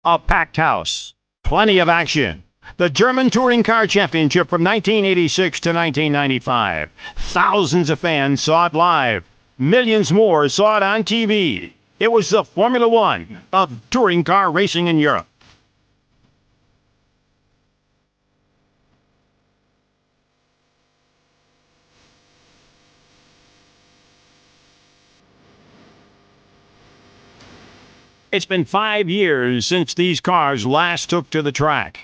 A packed house, plenty of action. The German Touring Car Championship from 1986 to 1995. Thousands of fans saw it live. Millions more saw it on TV. It was the Formula One of touring car racing in Europe. It's been 5 years since these cars last took to the track.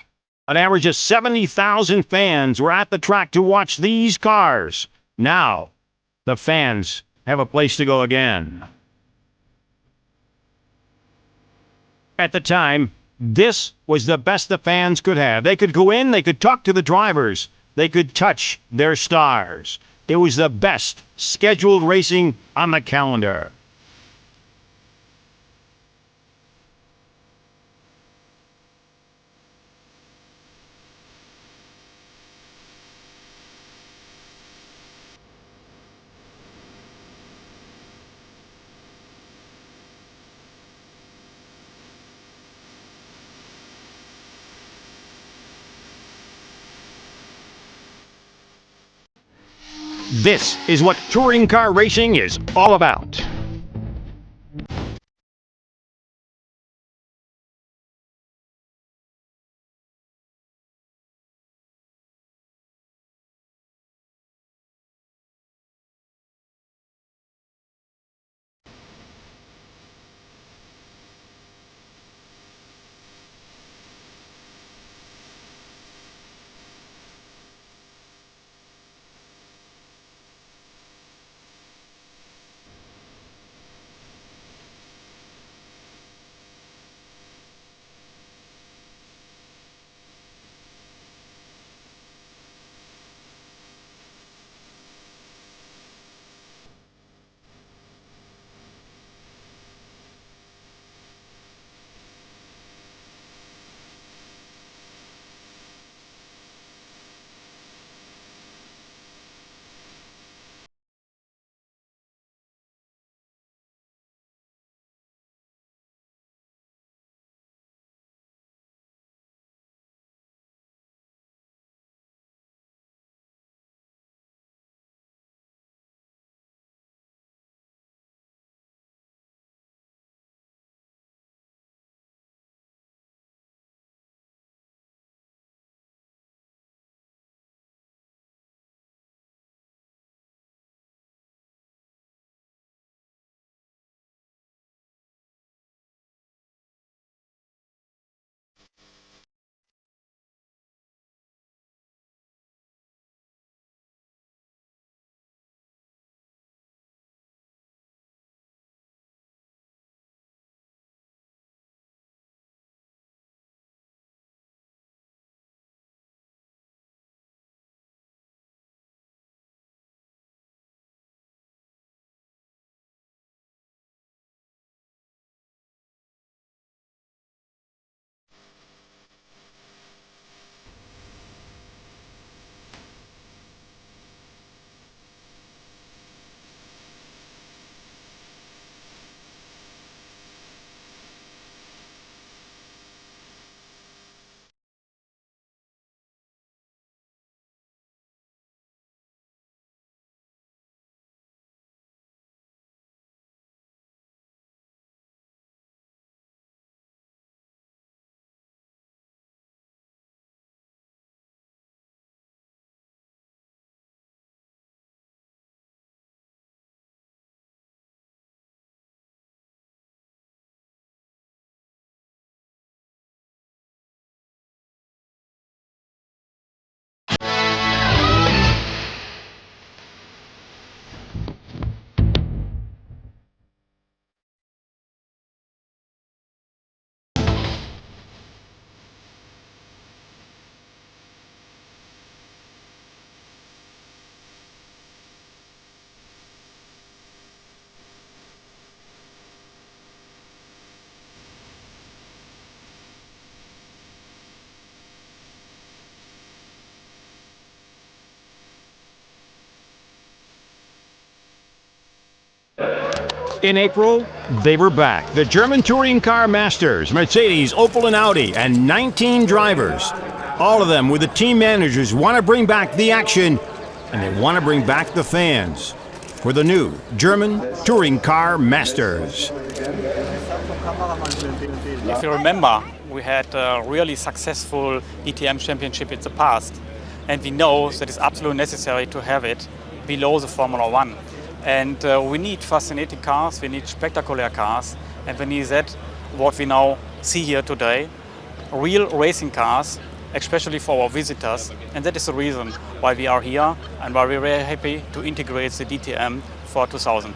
An average of 70,000 fans were at the track to watch these cars. Now, the fans have a place to go again. At the time, this was the best the fans could have. They could go in, they could talk to the drivers, they could touch their stars. It was the best scheduled racing on the calendar. This is what touring car racing is all about. In April, they were back. The German Touring Car Masters, Mercedes, Opel, and Audi, and 19 drivers. All of them with the team managers want to bring back the action, and they want to bring back the fans for the new German Touring Car Masters. If you remember, we had a really successful DTM championship in the past, and we know that it's absolutely necessary to have it below the Formula One. And we need fascinating cars, we need spectacular cars, and we need that, what we now see here today, real racing cars, especially for our visitors. And that is the reason why we are here and why we're very happy to integrate the DTM for 2000.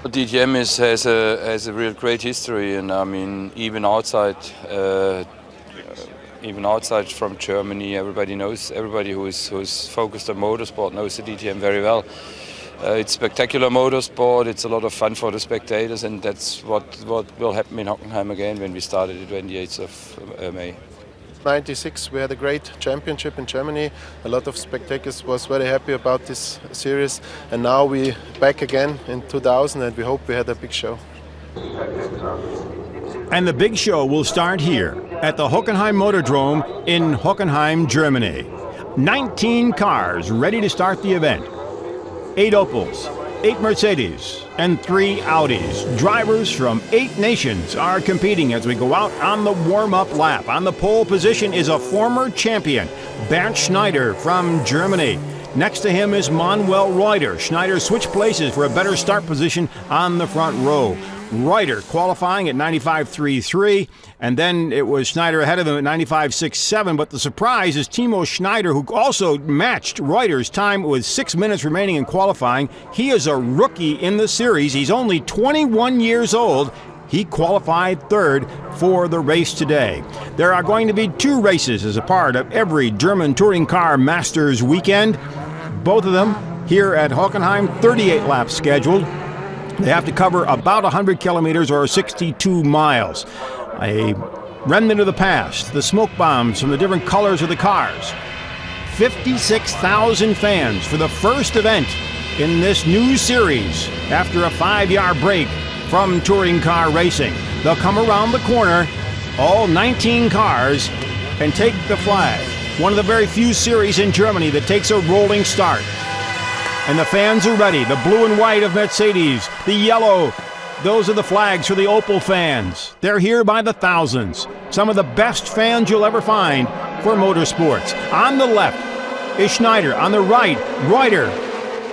DTM has a real great history, and I mean, even outside from Germany, everybody who's focused on motorsport knows the DTM very well. It's spectacular motorsport, it's a lot of fun for the spectators, and that's what will happen in Hockenheim again when we start it the 28th of May. 96 we had a great championship in Germany. A lot of spectators was very happy about this series, and now we back again in 2000 and we hope we had a big show. And the big show will start here at the Hockenheim Motordrome in Hockenheim, Germany. 19 cars ready to start the event. 8 Opels, 8 Mercedes, and 3 Audis. Drivers from 8 nations are competing as we go out on the warm-up lap. On the pole position is a former champion, Bernd Schneider from Germany. Next to him is Manuel Reuter. Schneider switched places for a better start position on the front row. Reuter qualifying at 95.33, and then it was Schneider ahead of him at 95.67, but the surprise is Timo Schneider, who also matched Reuter's time with 6 minutes remaining in qualifying. He is a rookie in the series. He's only 21 years old. He qualified third for the race today. There are going to be 2 races as a part of every German Touring Car Masters weekend. Both of them here at Hockenheim, 38 laps scheduled. They have to cover about 100 kilometers or 62 miles. A remnant of the past, the smoke bombs from the different colors of the cars. 56,000 fans for the first event in this new series after a 5-year break from touring car racing. They'll come around the corner, all 19 cars, and take the flag. One of the very few series in Germany that takes a rolling start. And the fans are ready. The blue and white of Mercedes, the yellow, those are the flags for the Opel fans. They're here by the thousands. Some of the best fans you'll ever find for motorsports. On the left is Schneider. On the right, Reuter.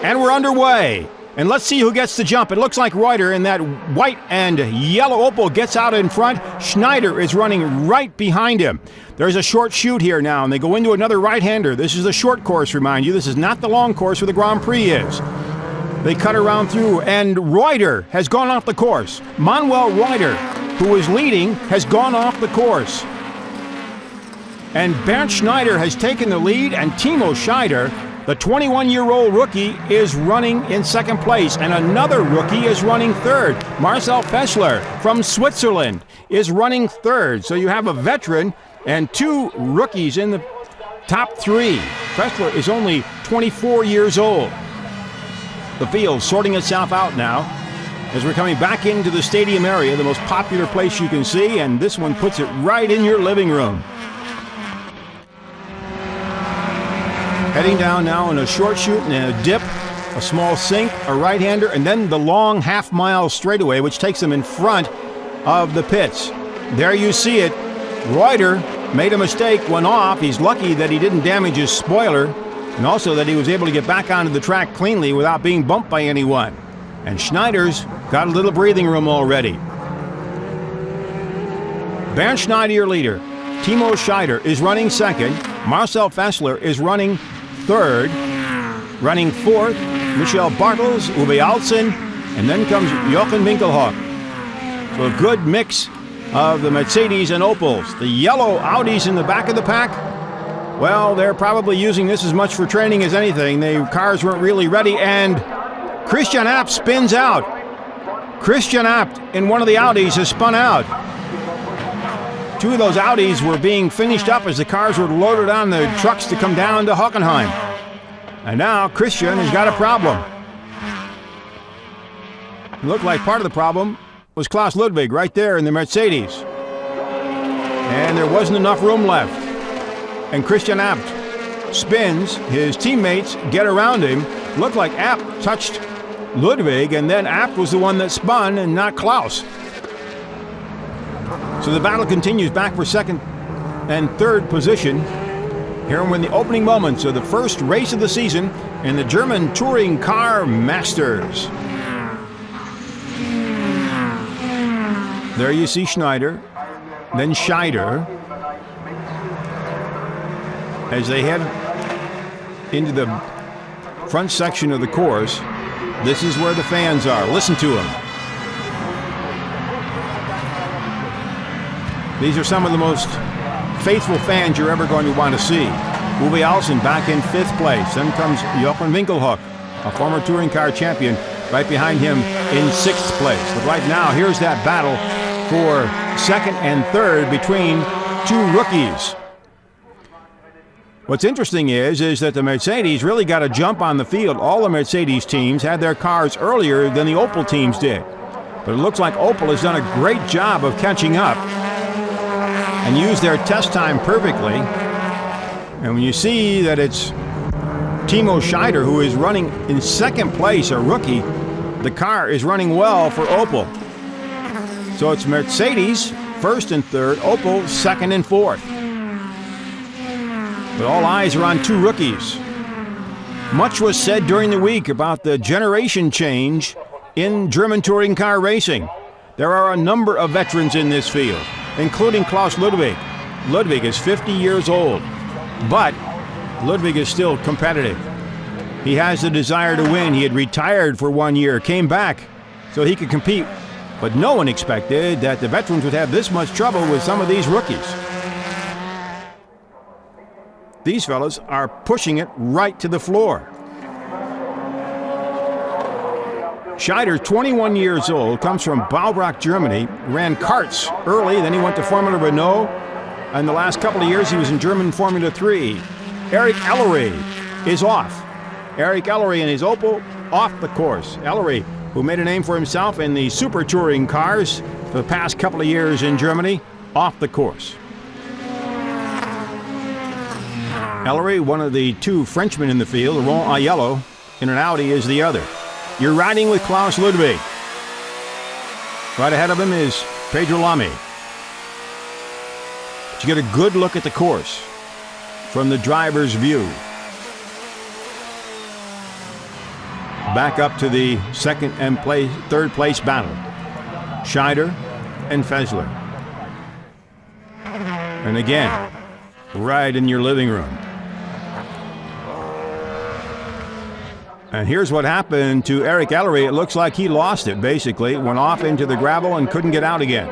And we're underway. And let's see who gets the jump. It looks like Reuter in that white and yellow Opel gets out in front. Schneider is running right behind him. There's a short chute here now, and they go into another right-hander. This is the short course, remind you. This is not the long course where the Grand Prix is. They cut around through, and Reuter has gone off the course. Manuel Reuter, who is leading, has gone off the course. And Bernd Schneider has taken the lead, and Timo Schneider, the 21-year-old rookie, is running in second place, and another rookie is running third. Marcel Fessler from Switzerland is running third. So you have a veteran and 2 rookies in the top 3. Fessler is only 24 years old. The field sorting itself out now as we're coming back into the stadium area, the most popular place you can see, and this one puts it right in your living room. Heading down now in a short chute and a dip, a small sink, a right-hander, and then the long half-mile straightaway, which takes them in front of the pits. There you see it. Reuter made a mistake, went off. He's lucky that he didn't damage his spoiler, and also that he was able to get back onto the track cleanly without being bumped by anyone. And Schneider's got a little breathing room already. Bernd Schneider, your leader. Timo Schneider is running second. Marcel Fessler is running third. Running fourth, Michel Bartels, Uwe Alsen, and then comes Jochen Winkelhock. So a good mix of the Mercedes and Opels. The yellow Audis in the back of the pack, well, they're probably using this as much for training as anything. The cars weren't really ready, and Christian Abt spins out. Christian Abt in one of the Audis has spun out. 2 of those Audis were being finished up as the cars were loaded on the trucks to come down to Hockenheim. And now Christian has got a problem. It looked like part of the problem was Klaus Ludwig right there in the Mercedes. And there wasn't enough room left. And Christian Abt spins. His teammates get around him. Looked like Abt touched Ludwig, and then Abt was the one that spun and not Klaus. So the battle continues back for second and third position. Here we're in the opening moments of the first race of the season in the German Touring Car Masters. There you see Schneider, then Scheider, as they head into the front section of the course. This is where the fans are. Listen to them. These are some of the most faithful fans you're ever going to want to see. Uwe Alsen back in 5th place. Then comes Jochen Winkelhock, a former touring car champion, right behind him in 6th place. But right now, here's that battle for second and third between two rookies. What's interesting is that the Mercedes really got a jump on the field. All the Mercedes teams had their cars earlier than the Opel teams did. But it looks like Opel has done a great job of catching up and used their test time perfectly. And when you see that it's Timo Scheider who is running in 2nd place, a rookie, the car is running well for Opel. So it's Mercedes 1st and 3rd, Opel 2nd and 4th. But all eyes are on two rookies. Much was said during the week about the generation change in German touring car racing. There are a number of veterans in this field, including Klaus Ludwig. Ludwig is 50 years old, but Ludwig is still competitive. He has the desire to win. He had retired for 1 year, came back so he could compete. But no one expected that the veterans would have this much trouble with some of these rookies. These fellas are pushing it right to the floor. Scheider, 21 years old, comes from Baubach, Germany, ran karts early, then he went to Formula Renault, and the last couple of years he was in German Formula 3. Eric Ellery is off. Eric Ellery and his Opel off the course. Ellery, who made a name for himself in the super touring cars for the past couple of years in Germany, off the course. Ellery, one of the two Frenchmen in the field, Laurent Aiello, in an Audi is the other. You're riding with Klaus Ludwig. Right ahead of him is Pedro Lamy. But you get a good look at the course from the driver's view. Back up to the second and third place battle. Scheider and Fessler. And again, right in your living room. And here's what happened to Eric Ellery. It looks like he lost it, basically. Went off into the gravel and couldn't get out again.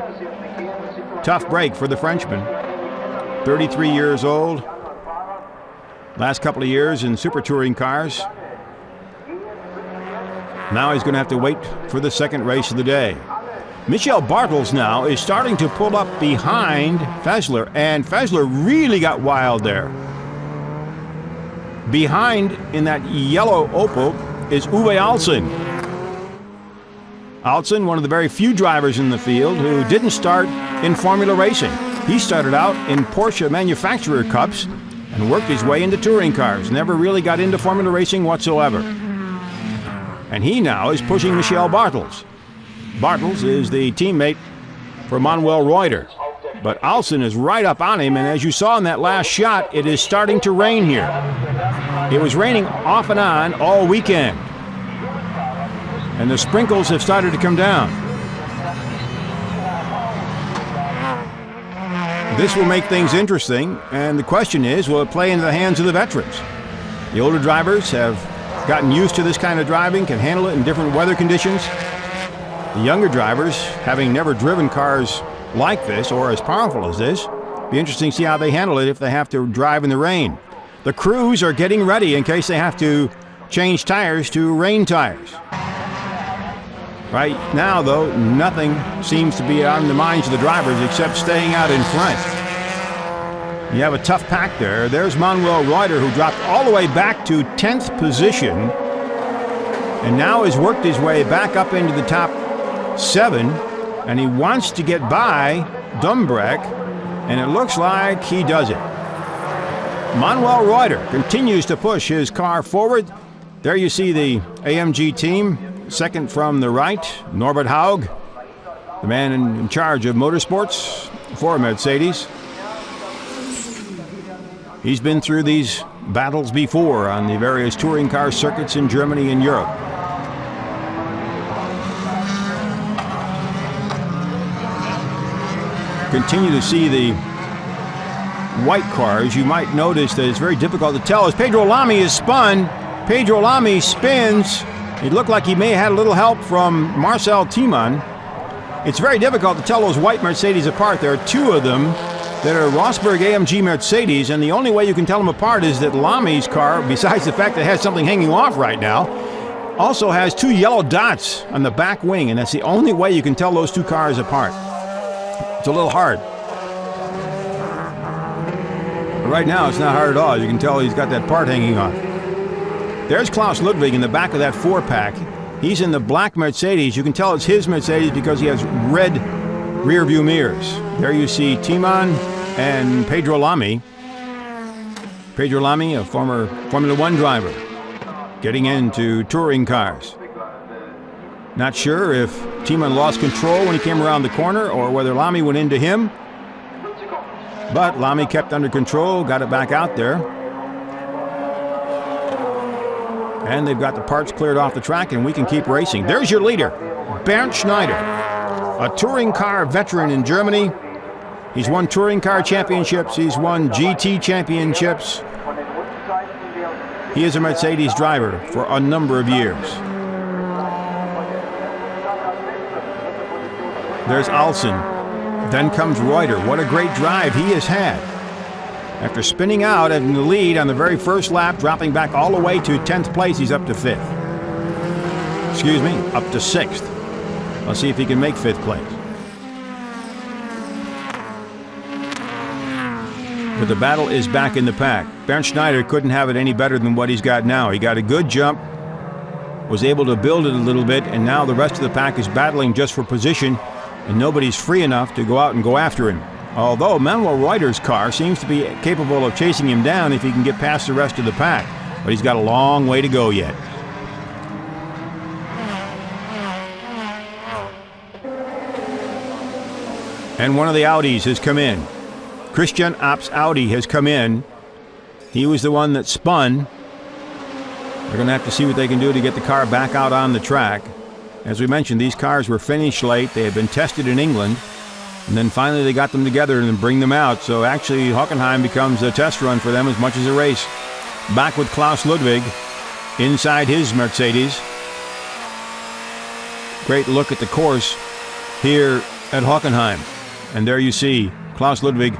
Tough break for the Frenchman. 33 years old. Last couple of years in super touring cars. Now he's going to have to wait for the second race of the day. Michel Bartels now is starting to pull up behind Fessler, and Fessler really got wild there. Behind in that yellow Opel is Uwe Alsen. Alsen, one of the very few drivers in the field who didn't start in Formula racing. He started out in Porsche Manufacturer Cups and worked his way into touring cars. Never really got into Formula racing whatsoever. And he now is pushing Michel Bartels. Bartels is the teammate for Manuel Reuter. But Alsen is right up on him, and as you saw in that last shot, it is starting to rain here. It was raining off and on all weekend. And the sprinkles have started to come down. This will make things interesting, and the question is, will it play into the hands of the veterans? The older drivers have gotten used to this kind of driving, can handle it in different weather conditions. The younger drivers, having never driven cars like this or as powerful as this, be interesting to see how they handle it if they have to drive in the rain. The crews are getting ready in case they have to change tires to rain tires. Right now, though, nothing seems to be on the minds of the drivers except staying out in front. You have a tough pack there. There's Manuel Reuter, who dropped all the way back to 10th position and now has worked his way back up into the top 7, and he wants to get by Dumbreck, and it looks like he does it. Manuel Reuter continues to push his car forward. There you see the AMG team, second from the right, Norbert Haug, the man in charge of motorsports for Mercedes. He's been through these battles before on the various touring car circuits in Germany and Europe. Continue to see the white cars. You might notice that it's very difficult to tell as Pedro Lamy is spun. Pedro Lamy spins. It looked like he may have had a little help from Marcel Thiemann. It's very difficult to tell those white Mercedes apart. There are 2 of them that are Rosberg AMG Mercedes, and the only way you can tell them apart is that Lamy's car, besides the fact that it has something hanging off right now, also has 2 yellow dots on the back wing, and that's the only way you can tell those 2 cars apart. It's a little hard. But right now, it's not hard at all. You can tell he's got that part hanging off. There's Klaus Ludwig in the back of that 4-pack. He's in the black Mercedes. You can tell it's his Mercedes because he has red rear view mirrors. There you see Thiemann and Pedro Lamy. Pedro Lamy, a former Formula 1 driver, getting into touring cars. Not sure if Thiemann lost control when he came around the corner or whether Lamy went into him. But Lamy kept under control, got it back out there. And they've got the parts cleared off the track, and we can keep racing. There's your leader, Bernd Schneider, a touring car veteran in Germany. He's won touring car championships. He's won GT championships. He is a Mercedes driver for a number of years. There's Alsen. Then comes Reuter. What a great drive he has had. After spinning out in the lead on the very first lap, dropping back all the way to 10th place, he's up to 5th. Excuse me, up to 6th. Let's see if he can make 5th place. But the battle is back in the pack. Bernd Schneider couldn't have it any better than what he's got now. He got a good jump, was able to build it a little bit, and now the rest of the pack is battling just for position, and nobody's free enough to go out and go after him. Although Manuel Reuter's car seems to be capable of chasing him down if he can get past the rest of the pack, but he's got a long way to go yet. And one of the Audis has come in. Christian Ops Audi has come in. He was the one that spun. They're going to have to see what they can do to get the car back out on the track. As we mentioned, these cars were finished late. They had been tested in England. And then finally they got them together and bring them out. So actually Hockenheim becomes a test run for them as much as a race. Back with Klaus Ludwig inside his Mercedes. Great look at the course here at Hockenheim. And there you see Klaus Ludwig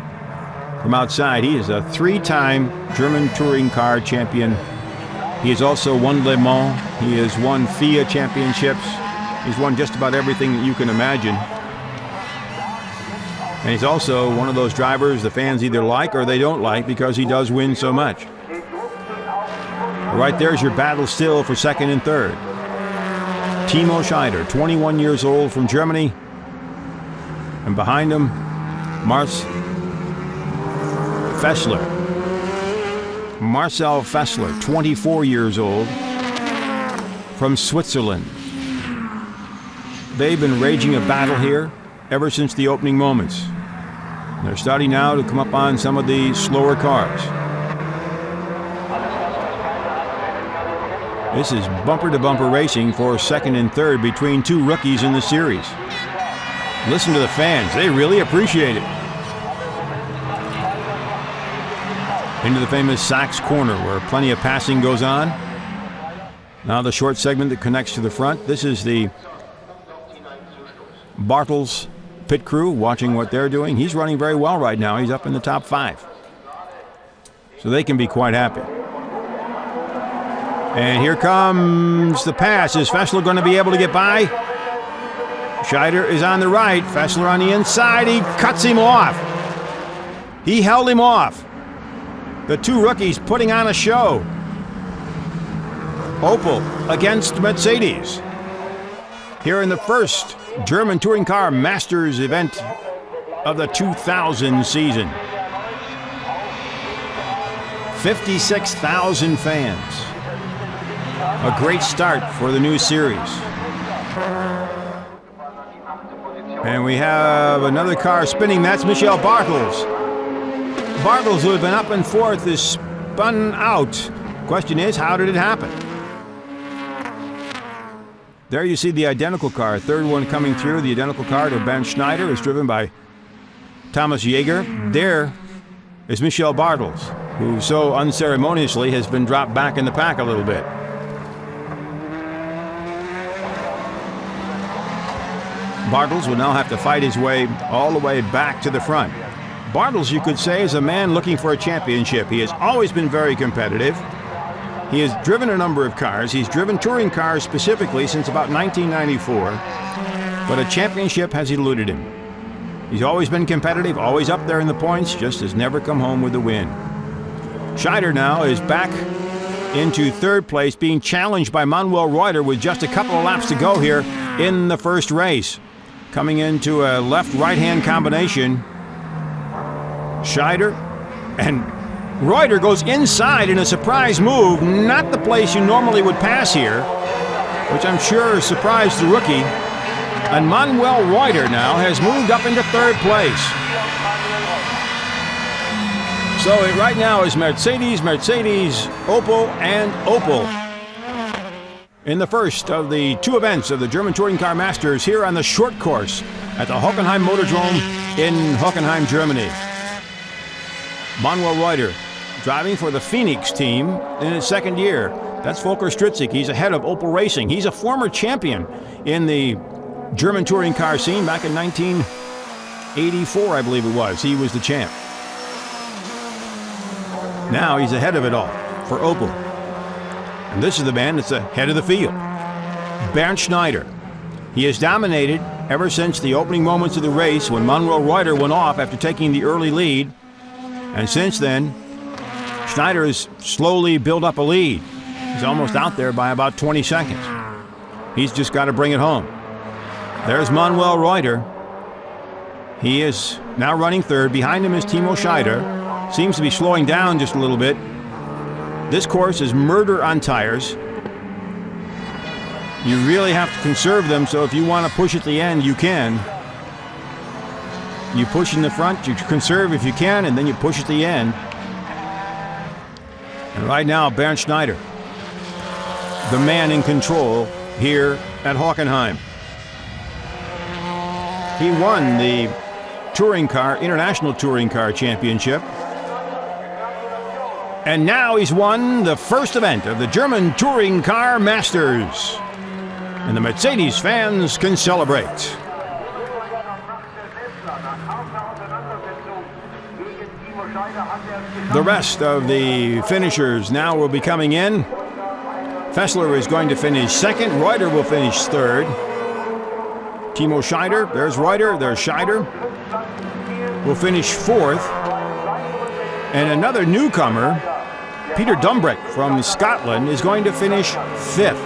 from outside. He is a 3-time German touring car champion. He has also won Le Mans. He has won FIA championships. He's won just about everything that you can imagine. And he's also one of those drivers the fans either like or they don't like because he does win so much. Right there's your battle still for 2nd and 3rd. Timo Scheider, 21 years old from Germany. And behind him, Marcel Fessler, 24 years old, from Switzerland. They've been raging a battle here ever since the opening moments. They're starting now to come up on some of the slower cars. This is bumper-to-bumper racing for 2nd and 3rd between 2 rookies in the series. Listen to the fans. They really appreciate it. Into the famous Sachs corner where plenty of passing goes on. Now the short segment that connects to the front. This is the Bartels pit crew watching what they're doing. He's running very well right now. He's up in the top 5. So they can be quite happy. And here comes the pass. Is Fessler going to be able to get by? Scheider is on the right. Fessler on the inside. He cuts him off. He held him off. The 2 rookies putting on a show. Opel against Mercedes. Here in the first German Touring Car Masters event of the 2000 season. 56,000 fans. A great start for the new series. And we have another car spinning. That's Michel Bartels. Bartels, who had been up and forth, is spun out. Question is, how did it happen? There you see the identical car. Third one coming through. The identical car to Bernd Schneider is driven by Thomas Jaeger. There is Michel Bartels, who so unceremoniously has been dropped back in the pack a little bit. Bartels will now have to fight his way all the way back to the front. Bartels, you could say, is a man looking for a championship. He has always been very competitive. He has driven a number of cars. He's driven touring cars specifically since about 1994, but a championship has eluded him. He's always been competitive, always up there in the points, just has never come home with a win. Schneider now is back into third place, being challenged by Manuel Reuter with just a couple of laps to go here in the first race. Coming into a left-right-hand combination, Schneider and Reuter goes inside in a surprise move, not the place you normally would pass here, which I'm sure surprised the rookie. And Manuel Reuter now has moved up into third place. So it right now is Mercedes, Opel, and Opel in the first of the two events of the German Touring Car Masters here on the short course at the Hockenheim Motordrome in Hockenheim, Germany. Manuel Reuter driving for the Phoenix team in his second year. That's Volker Stritzek. He's ahead of Opel Racing. He's a former champion in the German touring car scene back in 1984, I believe it was. He was the champ. Now he's ahead of it all for Opel. And this is the man that's ahead of the field, Bernd Schneider. He has dominated ever since the opening moments of the race when Manuel Reuter went off after taking the early lead. And since then, Schneider has slowly built up a lead. He's almost out there by about 20 seconds. He's just got to bring it home. There's Manuel Reuter. He is now running third. Behind him is Timo Scheider. Seems to be slowing down just a little bit. This course is murder on tires. You really have to conserve them, so if you want to push at the end, you can. You push in the front, you conserve if you can, and then you push at the end. And right now, Bernd Schneider, the man in control here at Hockenheim. He won the International Touring Car Championship. And now he's won the first event of the German Touring Car Masters. And the Mercedes fans can celebrate. The rest of the finishers now will be coming in. Fessler is going to finish second. Reuter will finish third. Timo Scheider, there's Reuter, there's Scheider, will finish fourth. And another newcomer, Peter Dumbrick from Scotland, is going to finish fifth.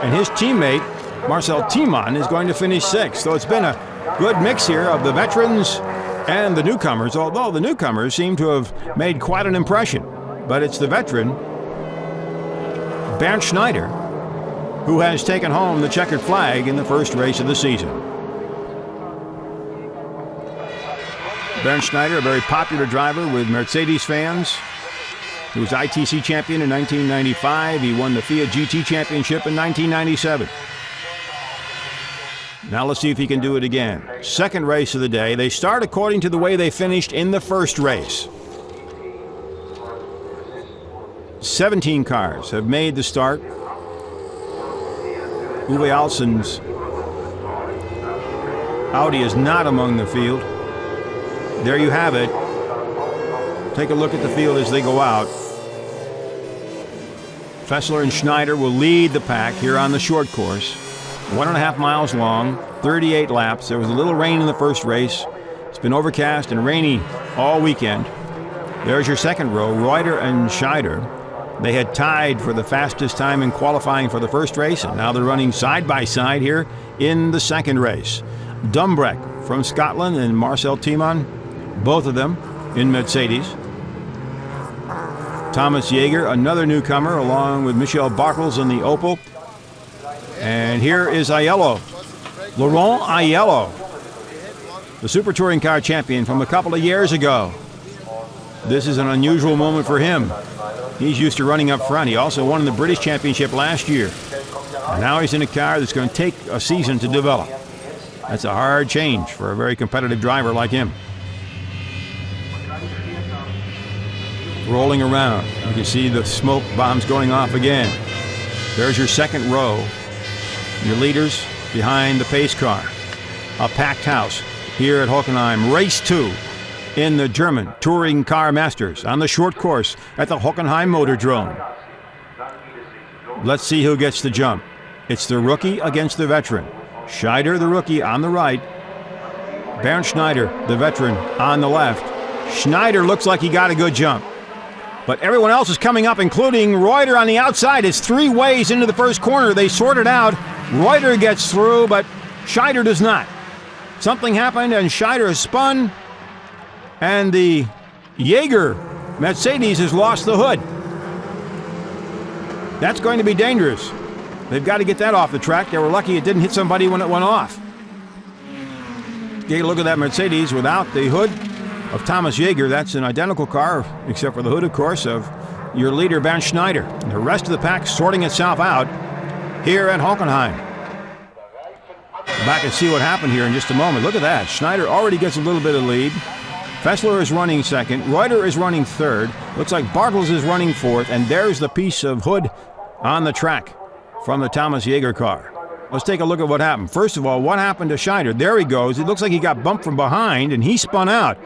And his teammate, Marcel Tiemann, is going to finish sixth. So it's been a good mix here of the veterans and the newcomers, although the newcomers seem to have made quite an impression. But it's the veteran, Bernd Schneider, who has taken home the checkered flag in the first race of the season. Bernd Schneider, a very popular driver with Mercedes fans. He was ITC champion in 1995. He won the Fiat GT championship in 1997. Now let's see if he can do it again. Second race of the day. They start according to the way they finished in the first race. 17 cars have made the start. Uwe Alsen's Audi is not among the field. There you have it. Take a look at the field as they go out. Fessler and Schneider will lead the pack here on the short course. 1.5 miles long, 38 laps. There was a little rain in the first race. It's been overcast and rainy all weekend. There's your second row, Reuter and Scheider. They had tied for the fastest time in qualifying for the first race, and now they're running side by side here in the second race. Dumbreck from Scotland and Marcel Timon, both of them in Mercedes. Thomas Jaeger, another newcomer, along with Michel Bartels in the Opel. And here is Aiello, Laurent Aiello, the Super Touring Car champion from a couple of years ago. This is an unusual moment for him. He's used to running up front. He also won the British Championship last year. And now he's in a car that's going to take a season to develop. That's a hard change for a very competitive driver like him. Rolling around. You can see the smoke bombs going off again. There's your second row. Your leaders behind the pace car. A packed house here at Hockenheim. Race 2 in the German Touring Car Masters on the short course at the Hockenheim Motordrome. Let's see who gets the jump. It's the rookie against the veteran. Schneider, the rookie, on the right. Bernd Schneider, the veteran, on the left. Schneider looks like he got a good jump. But everyone else is coming up, including Reuter on the outside. It's 3 ways into the first corner. They sort it out. Reuter gets through, but Schneider does not. Something happened, and Schneider has spun. And the Jaeger Mercedes has lost the hood. That's going to be dangerous. They've got to get that off the track. They were lucky it didn't hit somebody when it went off. Take a look at that Mercedes without the hood of Thomas Jaeger. That's an identical car, except for the hood, of course, of your leader, Bernd Schneider. And the rest of the pack sorting itself out here at Hockenheim. Back and see what happened here in just a moment. Look at that. Schneider already gets a little bit of lead. Fessler is running second. Reuter is running third. Looks like Bartels is running fourth. And there's the piece of hood on the track from the Thomas Jaeger car. Let's take a look at what happened. First of all, what happened to Schneider? There he goes. It looks like he got bumped from behind, and he spun out.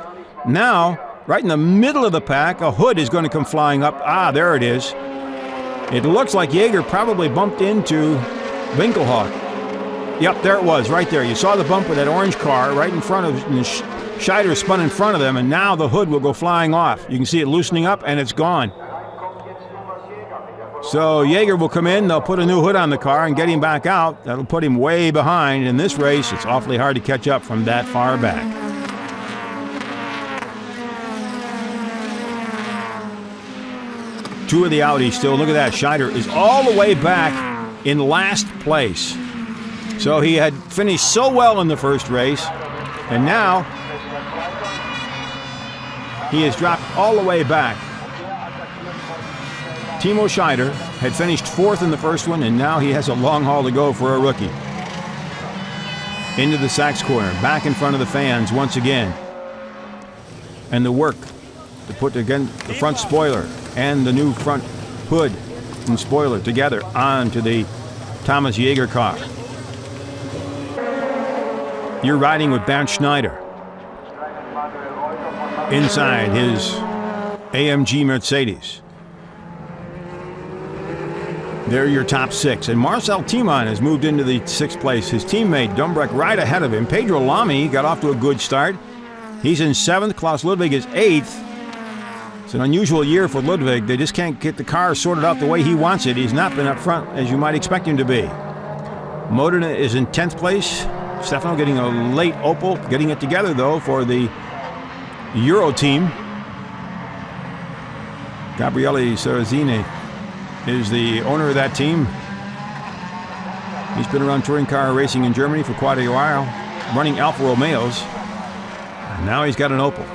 Now, right in the middle of the pack, a hood is going to come flying up. Ah, there it is. It looks like Jaeger probably bumped into Winkelhock. Yep, there it was, right there. You saw the bump with that orange car right in front of Schneider spun in front of them, and now the hood will go flying off. You can see it loosening up, and it's gone. So Jaeger will come in, they'll put a new hood on the car and get him back out. That'll put him way behind. In this race, it's awfully hard to catch up from that far back. Two of the Audis still. Look at that. Schneider is all the way back in last place. So he had finished so well in the first race, and now he has dropped all the way back. Timo Schneider had finished fourth in the first one, and now he has a long haul to go for a rookie. Into the Sachs corner, back in front of the fans once again. And the work to put again the front spoiler and the new front hood and spoiler together onto the Thomas Jaeger car. You're riding with Bernd Schneider inside his AMG Mercedes. They're your top 6. And Marcel Timon has moved into the 6th place. His teammate Dumbreck right ahead of him. Pedro Lamy got off to a good start. He's in 7th. Klaus Ludwig is 8th. It's an unusual year for Ludwig. They just can't get the car sorted out the way he wants it. He's not been up front as you might expect him to be. Modena is in 10th place. Stefano getting a late Opel. Getting it together, though, for the Euro team. Gabriele Sarrazine is the owner of that team. He's been around touring car racing in Germany for quite a while, running Alfa Romeos. And now he's got an Opel.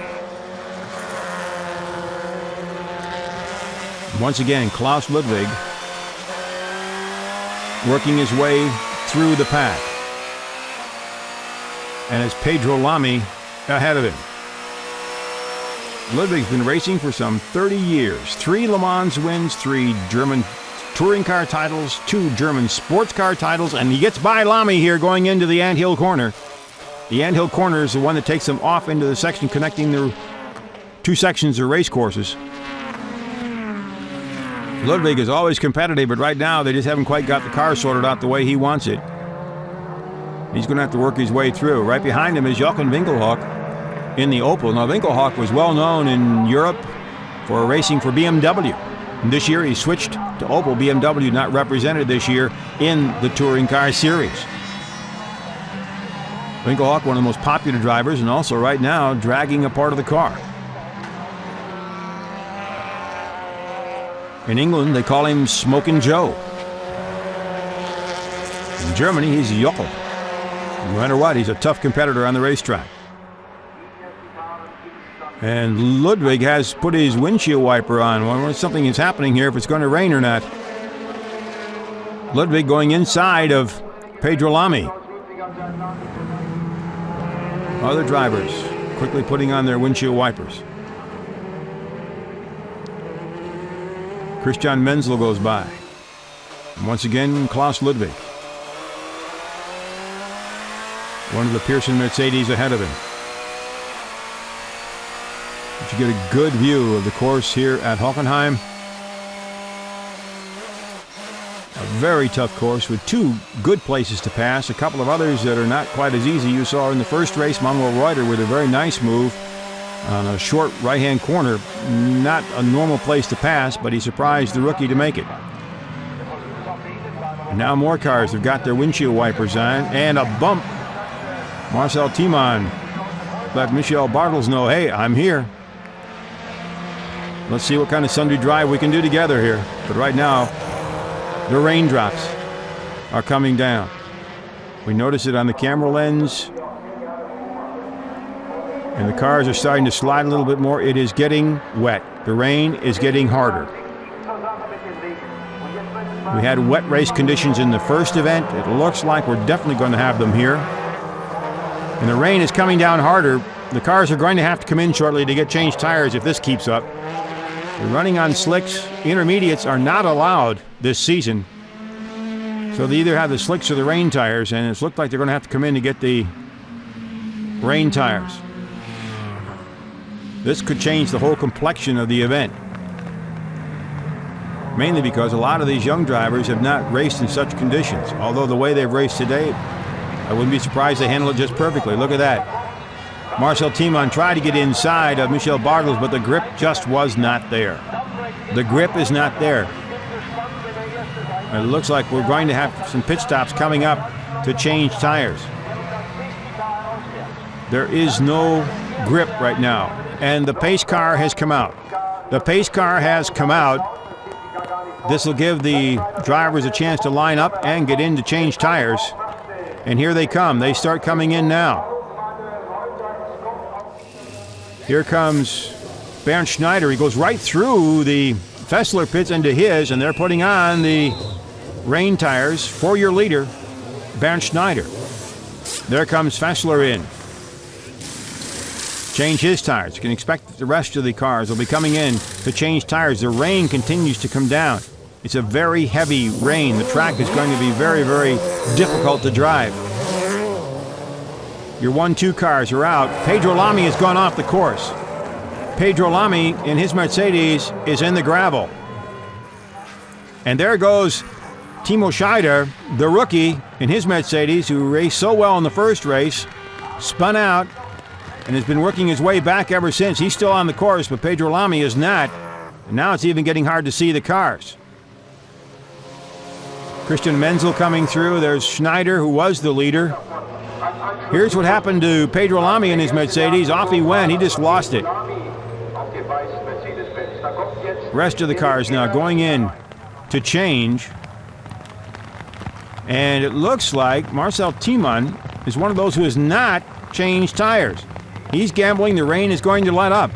Once again, Klaus Ludwig working his way through the pack. And it's Pedro Lamy ahead of him. Ludwig's been racing for some 30 years. 3 Le Mans wins, 3 German touring car titles, 2 German sports car titles, and he gets by Lamy here going into the anthill corner. The anthill corner is the one that takes them off into the section connecting the 2 sections of race courses. Ludwig is always competitive, but right now they just haven't quite got the car sorted out the way he wants it. He's going to have to work his way through. Right behind him is Jochen Winkelhock in the Opel. Now, Winkelhock was well known in Europe for racing for BMW. And this year he switched to Opel. BMW not represented this year in the touring car series. Winkelhock, one of the most popular drivers, and also right now dragging a part of the car. In England, they call him Smokin' Joe. In Germany, he's Jockel. No matter what, he's a tough competitor on the racetrack. And Ludwig has put his windshield wiper on. I wonder if something is happening here, if it's going to rain or not. Ludwig going inside of Pedro Lamy. Other drivers quickly putting on their windshield wipers. Christian Menzel goes by. And once again, Klaus Ludwig. One of the Pearson Mercedes ahead of him. But you get a good view of the course here at Hockenheim. A very tough course with two good places to pass. A couple of others that are not quite as easy. You saw in the first race, Manuel Reuter with a very nice move on a short right-hand corner. Not a normal place to pass, but he surprised the rookie to make it. And now more cars have got their windshield wipers on, and a bump. Marcel Tiemann let Michel Bartels know, hey, I'm here. Let's see what kind of Sunday drive we can do together here. But right now, the raindrops are coming down. We notice it on the camera lens. And the cars are starting to slide a little bit more. It is getting wet. The rain is getting harder. We had wet race conditions in the first event. It looks like we're definitely going to have them here. And the rain is coming down harder. The cars are going to have to come in shortly to get changed tires if this keeps up. They're running on slicks. Intermediates are not allowed this season. So they either have the slicks or the rain tires, and it's looked like they're going to have to come in to get the rain tires. This could change the whole complexion of the event. Mainly because a lot of these young drivers have not raced in such conditions. Although the way they've raced today, I wouldn't be surprised they handle it just perfectly. Look at that. Marcel Tiemann tried to get inside of Michel Bartels, but the grip just was not there. The grip is not there. And it looks like we're going to have some pit stops coming up to change tires. There is no grip right now. And the pace car has come out. The pace car has come out. This will give the drivers a chance to line up and get in to change tires. And here they come. They start coming in now. Here comes Bernd Schneider. He goes right through the Fessler pits into his, and they're putting on the rain tires for your leader, Bernd Schneider. There comes Fessler in. Change his tires. You can expect that the rest of the cars will be coming in to change tires. The rain continues to come down. It's a very heavy rain. The track is going to be very, very difficult to drive. Your 1-2 cars are out. Pedro Lamy has gone off the course. Pedro Lamy in his Mercedes is in the gravel. And there goes Timo Scheider, the rookie in his Mercedes, who raced so well in the first race, spun out, and has been working his way back ever since. He's still on the course, but Pedro Lamy is not. And now it's even getting hard to see the cars. Christian Menzel coming through. There's Schneider, who was the leader. Here's what happened to Pedro Lamy in his Mercedes. Off he went. He just lost it. Rest of the cars now going in to change. And it looks like Marcel Tiemann is one of those who has not changed tires. He's gambling the rain is going to let up.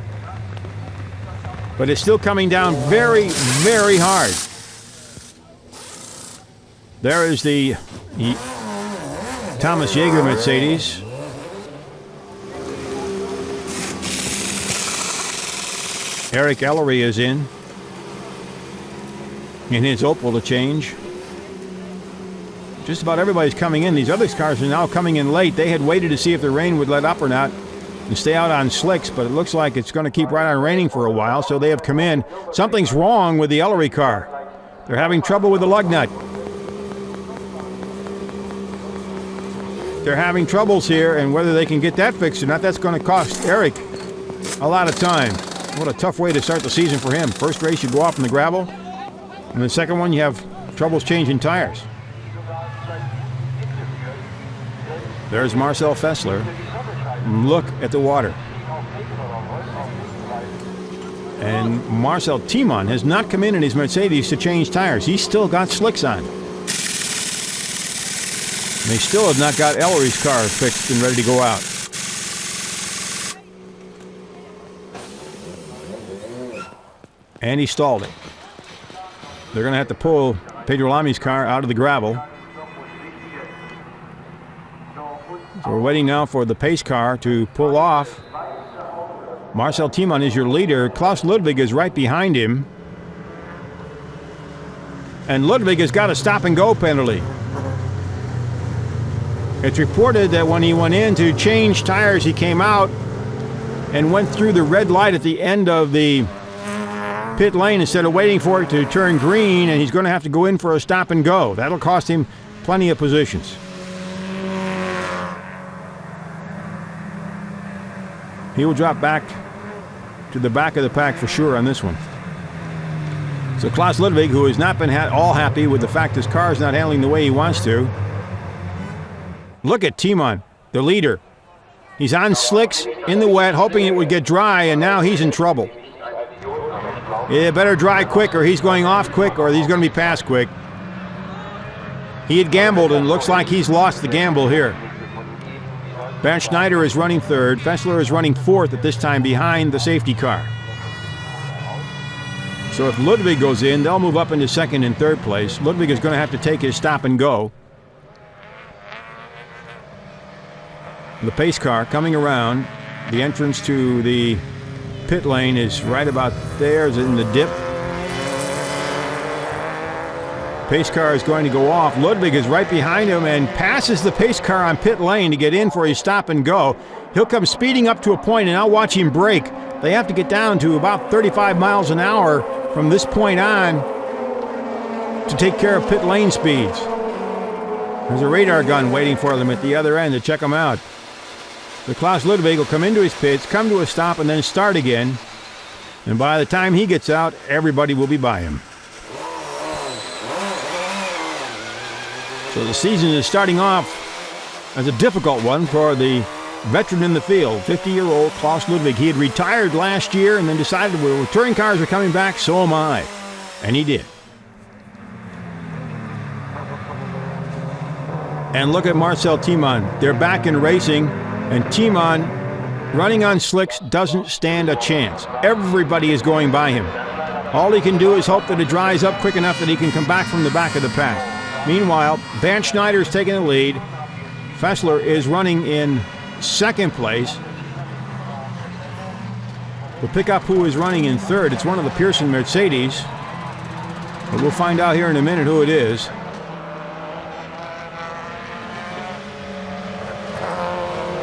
But it's still coming down very, very hard. There is the Thomas Jaeger Mercedes. Eric Ellery is in his Opel to change. Just about everybody's coming in. These other cars are now coming in late. They had waited to see if the rain would let up or not and stay out on slicks, but it looks like it's going to keep right on raining for a while, so they have come in. Something's wrong with the Ellery car. They're having trouble with the lug nut. They're having troubles here, and whether they can get that fixed or not, that's going to cost Eric a lot of time. What a tough way to start the season for him. First race, you go off in the gravel. And the second one, you have troubles changing tires. There's Marcel Fessler. Look at the water. And Marcel Timon has not come in his Mercedes to change tires. He's still got slicks on. And they still have not got Ellery's car fixed and ready to go out. And he stalled it. They're going to have to pull Pedro Lami's car out of the gravel. So we're waiting now for the pace car to pull off. Marcel Timon is your leader. Klaus Ludwig is right behind him. And Ludwig has got a stop-and-go penalty. It's reported that when he went in to change tires, he came out and went through the red light at the end of the pit lane instead of waiting for it to turn green, and he's going to have to go in for a stop-and-go. That'll cost him plenty of positions. He will drop back to the back of the pack for sure on this one. So Klaus Ludwig, who has not been all happy with the fact his car is not handling the way he wants to. Look at Timon, the leader. He's on slicks in the wet, hoping it would get dry, and now he's in trouble. It better dry quick, or he's going off quick, or he's going to be passed quick. He had gambled, and it looks like he's lost the gamble here. Bernd Schneider is running third. Fessler is running fourth at this time behind the safety car. So if Ludwig goes in, they'll move up into second and third place. Ludwig is going to have to take his stop and go. The pace car coming around. The entrance to the pit lane is right about there, is in the dip. Pace car is going to go off. Ludwig is right behind him and passes the pace car on pit lane to get in for his stop and go. He'll come speeding up to a point, and I'll watch him brake. They have to get down to about 35 miles an hour from this point on to take care of pit lane speeds. There's a radar gun waiting for them at the other end to check them out. The Klaus Ludwig will come into his pits, come to a stop, and then start again. And by the time he gets out, everybody will be by him. So the season is starting off as a difficult one for the veteran in the field, 50-year-old Klaus Ludwig. He had retired last year and then decided, well, touring cars are coming back, so am I. And he did. And look at Marcel Timon. They're back in racing, and Timon, running on slicks, doesn't stand a chance. Everybody is going by him. All he can do is hope that it dries up quick enough that he can come back from the back of the pack. Meanwhile, Bernd Schneider is taking the lead. Fessler is running in second place. We'll pick up who is running in third. It's one of the Pearson Mercedes. But we'll find out here in a minute who it is.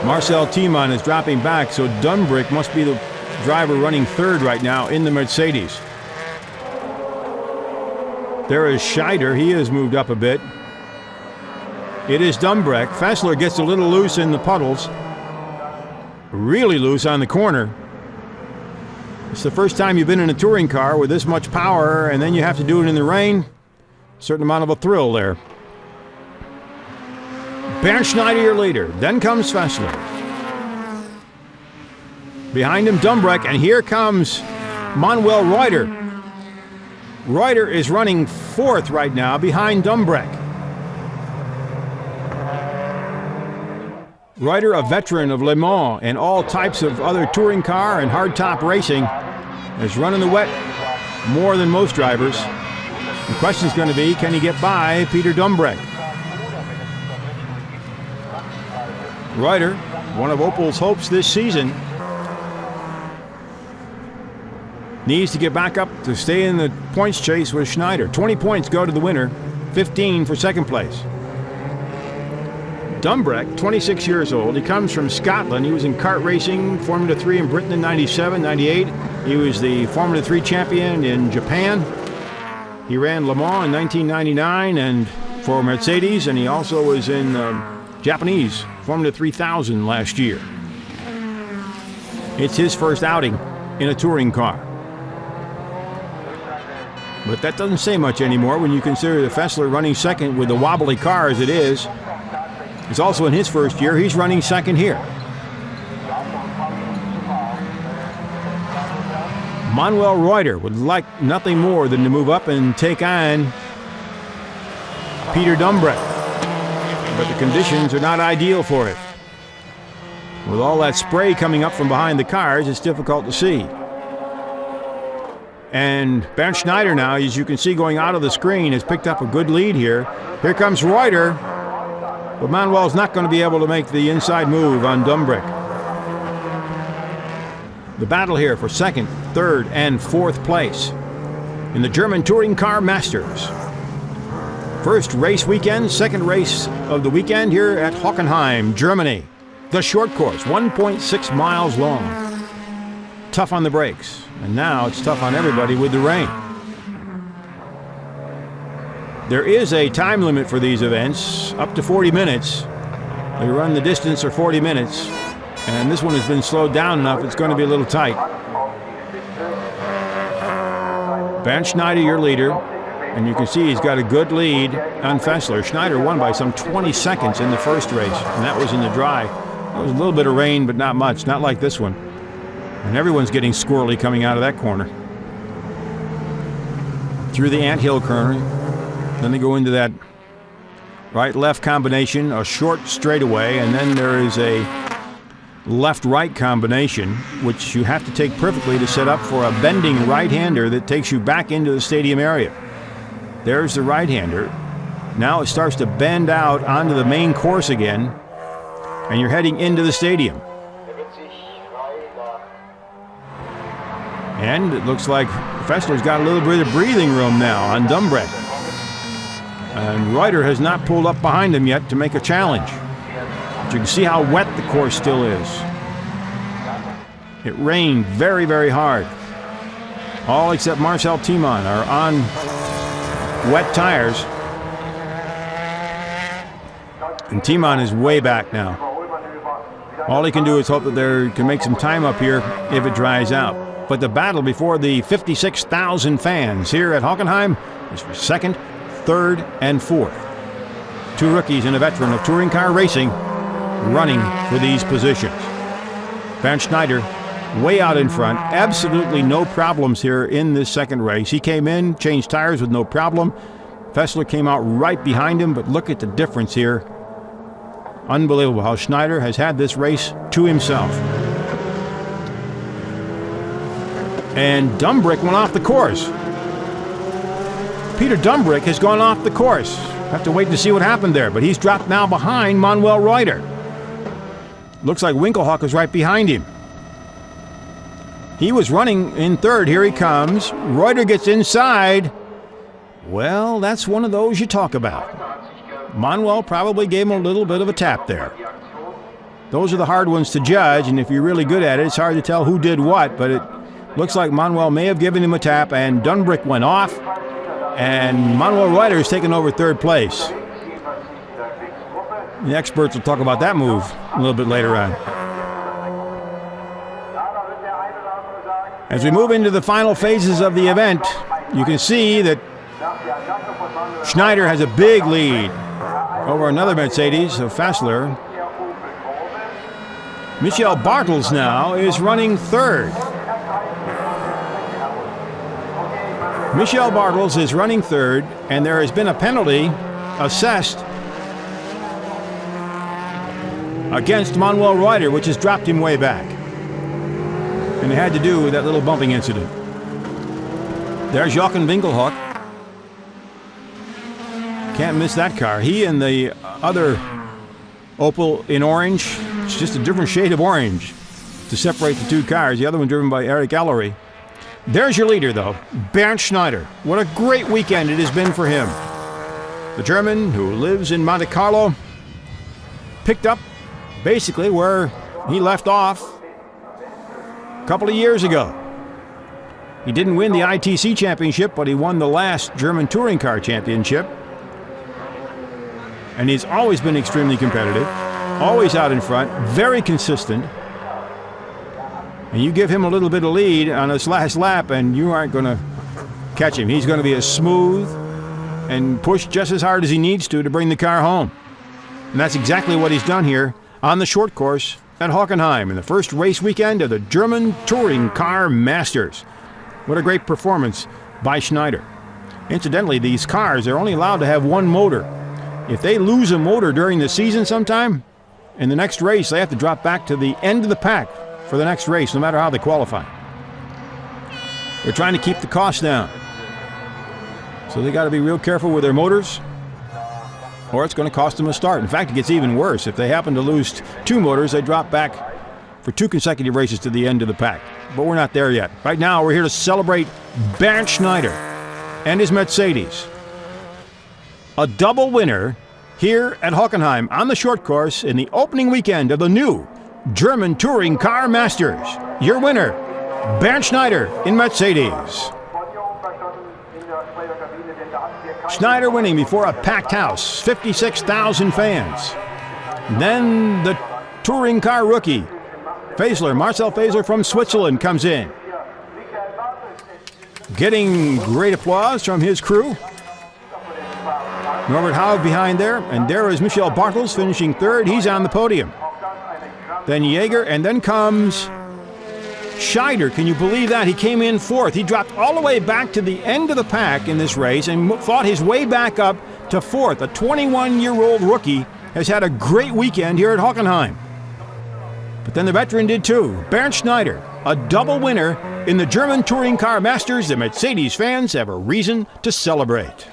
Marcel Timon is dropping back, so Dunbrick must be the driver running third right now in the Mercedes. There is Scheider. He has moved up a bit. It is Dunbrick. Fessler gets a little loose in the puddles. Really loose on the corner. It's the first time you've been in a touring car with this much power, and then you have to do it in the rain. A certain amount of a thrill there. Bernd Schneider, your leader. Then comes Fessler. Behind him, Dunbrick, and here comes Manuel Reuter. Reuter is running fourth right now behind Dunbrick. Reuter, a veteran of Le Mans and all types of other touring car and hardtop racing, is running the wet more than most drivers. The question is going to be, can he get by Peter Dunbrick? Reuter, one of Opel's hopes this season, needs to get back up to stay in the points chase with Schneider. 20 points go to the winner, 15 for second place. Dunbrick, 26 years old. He comes from Scotland. He was in kart racing, Formula 3 in Britain in 97, 98. He was the Formula 3 champion in Japan. He ran Le Mans in 1999 and for Mercedes, and he also was in Japanese Formula 3000 last year. It's his first outing in a touring car. But that doesn't say much anymore when you consider that Fessler running second with the wobbly car as it is. It's also in his first year. He's running second here. Manuel Reuter would like nothing more than to move up and take on Peter Dumbrick. But the conditions are not ideal for it. With all that spray coming up from behind the cars, it's difficult to see. And Bernd Schneider now, as you can see going out of the screen, has picked up a good lead here. Here comes Reuter, but Manuel's not going to be able to make the inside move on Dumbrick. The battle here for second, third, and fourth place in the German Touring Car Masters. First race weekend, second race of the weekend here at Hockenheim, Germany. The short course, 1.6 miles long. Tough on the brakes, and now it's tough on everybody with the rain. There is a time limit for these events, up to 40 minutes. They run the distance for 40 minutes, and this one has been slowed down enough it's going to be a little tight. Bernd Schneider, your leader, and you can see he's got a good lead on Fessler. Schneider won by some 20 seconds in the first race, and that was in the dry. There was a little bit of rain, but not much, not like this one. And everyone's getting squirrely coming out of that corner. Through the anthill corner, then they go into that right-left combination, a short straightaway, and then there is a left-right combination, which you have to take perfectly to set up for a bending right-hander that takes you back into the stadium area. There's the right-hander. Now it starts to bend out onto the main course again, and you're heading into the stadium. And it looks like Fessler's got a little bit of breathing room now on Dumbrick. And Reuter has not pulled up behind him yet to make a challenge. But you can see how wet the course still is. It rained very, very hard. All except Marcel Tiemann are on wet tires. And Tiemann is way back now. All he can do is hope that they can make some time up here if it dries out. But the battle before the 56,000 fans here at Hockenheim is for second, third, and fourth. Two rookies and a veteran of touring car racing running for these positions. Bernd Schneider way out in front. Absolutely no problems here in this second race. He came in, changed tires with no problem. Fessler came out right behind him, but look at the difference here. Unbelievable how Schneider has had this race to himself. And Dumbrick went off the course. Peter Dumbrick has gone off the course. Have to wait to see what happened there, but he's dropped now behind Manuel Reuter. Looks like Winkelhock is right behind him. He was running in third. Here he comes. Reuter gets inside. Well, that's one of those you talk about. Manuel probably gave him a little bit of a tap there. Those are the hard ones to judge, and if you're really good at it, it's hard to tell who did what, but it looks like Manuel may have given him a tap, and Dumbrick went off, and Manuel Reuter has taken over third place. The experts will talk about that move a little bit later on. As we move into the final phases of the event, you can see that Schneider has a big lead over another Mercedes of Fessler. Michael Bartels now is running third. Michael Bartels is running third, and there has been a penalty assessed against Manuel Reuter, which has dropped him way back. And it had to do with that little bumping incident. There's Jochen Winkelhock. Can't miss that car. He and the other Opel in orange. It's just a different shade of orange to separate the two cars. The other one driven by Eric Ellery. There's your leader, though, Bernd Schneider. What a great weekend it has been for him. The German, who lives in Monte Carlo, picked up basically where he left off a couple of years ago. He didn't win the ITC championship, but he won the last German touring car championship. And he's always been extremely competitive, always out in front, very consistent. And you give him a little bit of lead on this last lap, and you aren't going to catch him. He's going to be as smooth and push just as hard as he needs to bring the car home. And that's exactly what he's done here on the short course at Hockenheim in the first race weekend of the German Touring Car Masters. What a great performance by Schneider. Incidentally, these cars are only allowed to have one motor. If they lose a motor during the season sometime, in the next race they have to drop back to the end of the pack for the next race, no matter how they qualify. They're trying to keep the cost down. So they got to be real careful with their motors, or it's going to cost them a start. In fact, it gets even worse. If they happen to lose two motors, they drop back for 2 consecutive races to the end of the pack. But we're not there yet. Right now, we're here to celebrate Bernd Schneider and his Mercedes. A double winner here at Hockenheim on the short course in the opening weekend of the new German Touring Car Masters. Your winner, Bernd Schneider in Mercedes. Schneider winning before a packed house, 56,000 fans. Then the touring car rookie, Marcel Faisler from Switzerland, comes in, getting great applause from his crew. Norbert Haug behind there, and there is Michel Bartels finishing third. He's on the podium. Then Jaeger, and then comes Schneider. Can you believe that? He came in fourth. He dropped all the way back to the end of the pack in this race and fought his way back up to fourth. A 21-year-old rookie has had a great weekend here at Hockenheim. But then the veteran did too. Bernd Schneider, a double winner in the German Touring Car Masters. The Mercedes fans have a reason to celebrate.